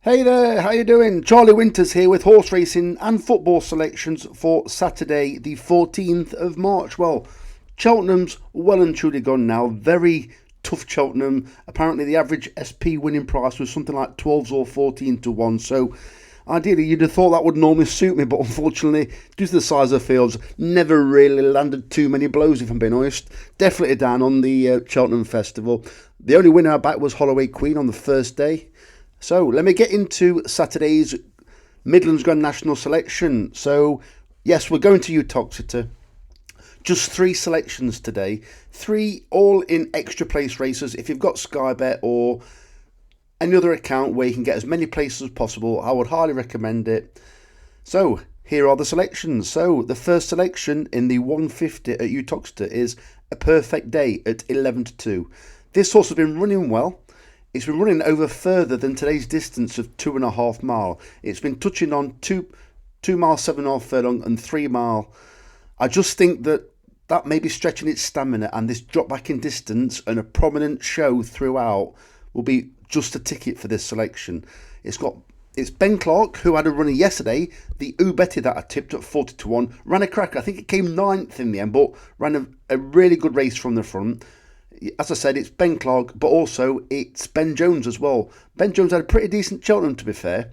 Hey there, how you doing? Charlie Winters here with horse racing and football selections for Saturday the 14th of March. Well, Cheltenham's well and truly gone now. Very tough Cheltenham. Apparently the average SP winning price was something like 12s or 14 to 1. So ideally you'd have thought that would normally suit me, but unfortunately, due to the size of the fields, never really landed too many blows if I'm being honest. Definitely down on the Cheltenham Festival. The only winner I backed was Holloway Queen on the first day. So let me get into Saturday's Midlands Grand National selection. So yes, we're going to Uttoxeter. Just three selections today. Three all in extra place races. If you've got Sky Bet or any other account where you can get as many places as possible, I would highly recommend it. So here are the selections. So the first selection in the 150 at Uttoxeter is A Perfect Day at 11 to 2. This horse has been running well. It's been running over further than today's distance of 2.5 mile. It's been touching on 2 mile 7.5 furlong and 3 mile. I just think that may be stretching its stamina, and this drop back in distance and a prominent show throughout will be just a ticket for this selection. It's Ben Clark, who had a runner yesterday, the Betty that I tipped at 40 to 1, ran a cracker. I think it came ninth in the end, but ran a really good race from the front. As I said, it's Ben Clark, but also it's Ben Jones as well. Ben Jones had a pretty decent Cheltenham, to be fair.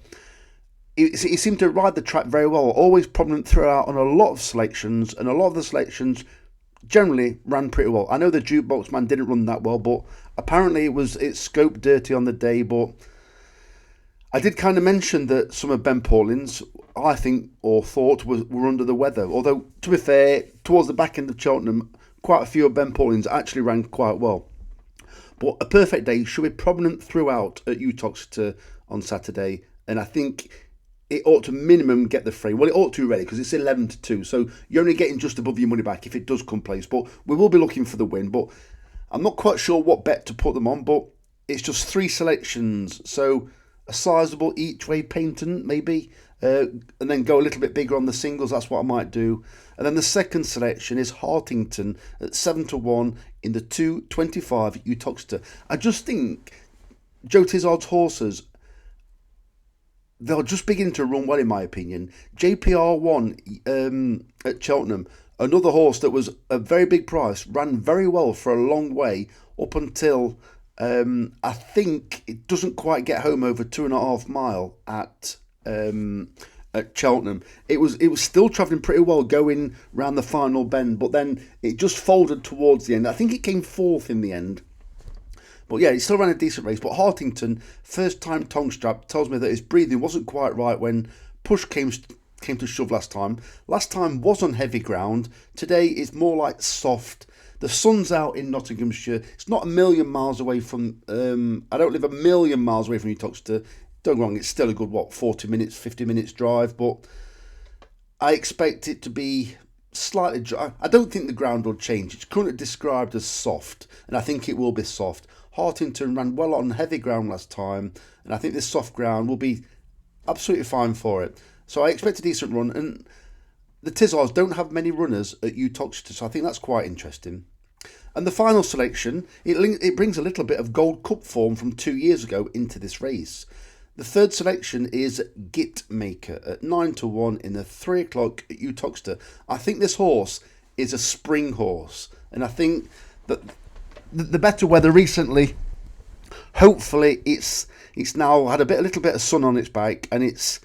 He seemed to ride the track very well, always prominent throughout on a lot of selections, and a lot of the selections generally ran pretty well. I know the Jukebox Man didn't run that well, but apparently it scoped dirty on the day. But I did kind of mention that some of Ben Paulin's, I think, or thought, were under the weather. Although, to be fair, towards the back end of Cheltenham, quite a few of Ben Paulin's actually ran quite well. But A Perfect Day should be prominent throughout at Uttoxeter on Saturday, and I think it ought to minimum get the frame. Well, it ought to really, because it's 11 to 2, so you're only getting just above your money back if it does come place. But we will be looking for the win, but I'm not quite sure what bet to put them on, but it's just three selections, so a sizable each way patent maybe, and then go a little bit bigger on the singles. That's what I might do. And then the second selection is Hartington at 7 to 1 in the 2.25 Uttoxeter. I just think Joe Tizard's horses, they'll just begin to run well in my opinion. JPR1 at Cheltenham, another horse that was a very big price, ran very well for a long way up until I think it doesn't quite get home over 2.5 mile at Cheltenham. It was still travelling pretty well going round the final bend, but then it just folded towards the end. I think it came fourth in the end. But yeah, it still ran a decent race. But Hartington, first time tongue strap, tells me that his breathing wasn't quite right when push came to shove last time. Last time was on heavy ground. Today it's more like soft. The sun's out in Nottinghamshire. It's not a million miles away from... I don't live a million miles away from Uttoxeter. Don't get me wrong, it's still a good, 40 minutes, 50 minutes drive, but I expect it to be slightly dry. I don't think the ground will change. It's currently described as soft, and I think it will be soft. Hartington ran well on heavy ground last time, and I think this soft ground will be absolutely fine for it. So I expect a decent run, and the Tizards don't have many runners at Uttoxeter, so I think that's quite interesting. And the final selection, it brings a little bit of Gold Cup form from 2 years ago into this race. The third selection is Git Maker at 9 to 1 in the 3 o'clock at Uttoxeter. I think this horse is a spring horse, and I think that the better weather recently, hopefully it's now had a little bit of sun on its back, and it's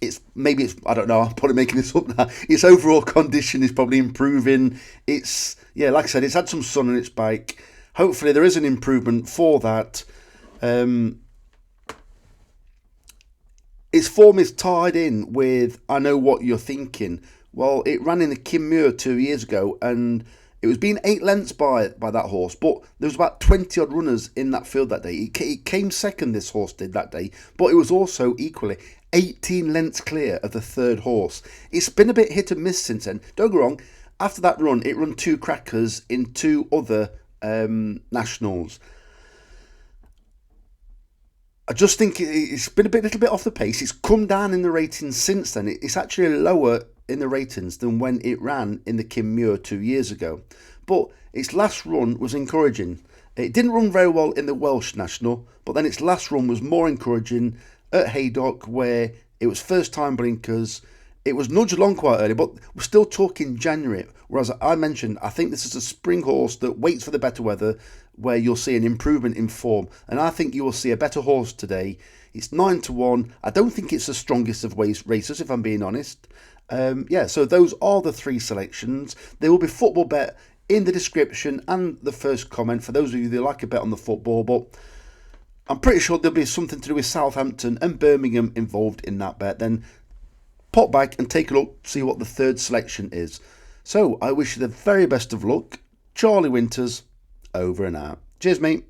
I don't know, I'm probably making this up now. Its overall condition is probably improving. Like I said, it's had some sun on its back. Hopefully there is an improvement for that. Its form is tied in with I Know What You're Thinking. Well, it ran in the Kim Muir 2 years ago, and it was being 8 lengths by that horse, but there was about 20 odd runners in that field that day. It came second, this horse did, that day, but it was also equally 18 lengths clear of the third horse. It's been a bit hit and miss since then. Don't go wrong, after that run, it run 2 crackers in 2 other nationals. I just think it's been a little bit off the pace. It's come down in the ratings since then. It's actually lower in the ratings than when it ran in the Kim Muir 2 years ago. But its last run was encouraging. It didn't run very well in the Welsh National, but then its last run was more encouraging at Haydock, where it was first time blinkers. It was nudged along quite early, but we're still talking January. Whereas I mentioned, I think this is a spring horse that waits for the better weather, where you'll see an improvement in form. And I think you will see a better horse today. It's 9-1. I don't think it's the strongest of racers, if I'm being honest. So those are the three selections. There will be football bet in the description and the first comment for those of you that like a bet on the football, but I'm pretty sure there'll be something to do with Southampton and Birmingham involved in that bet. Then pop back and take a look, see what the third selection is. So I wish you the very best of luck. Charlie Winters, over and out. Cheers, mate.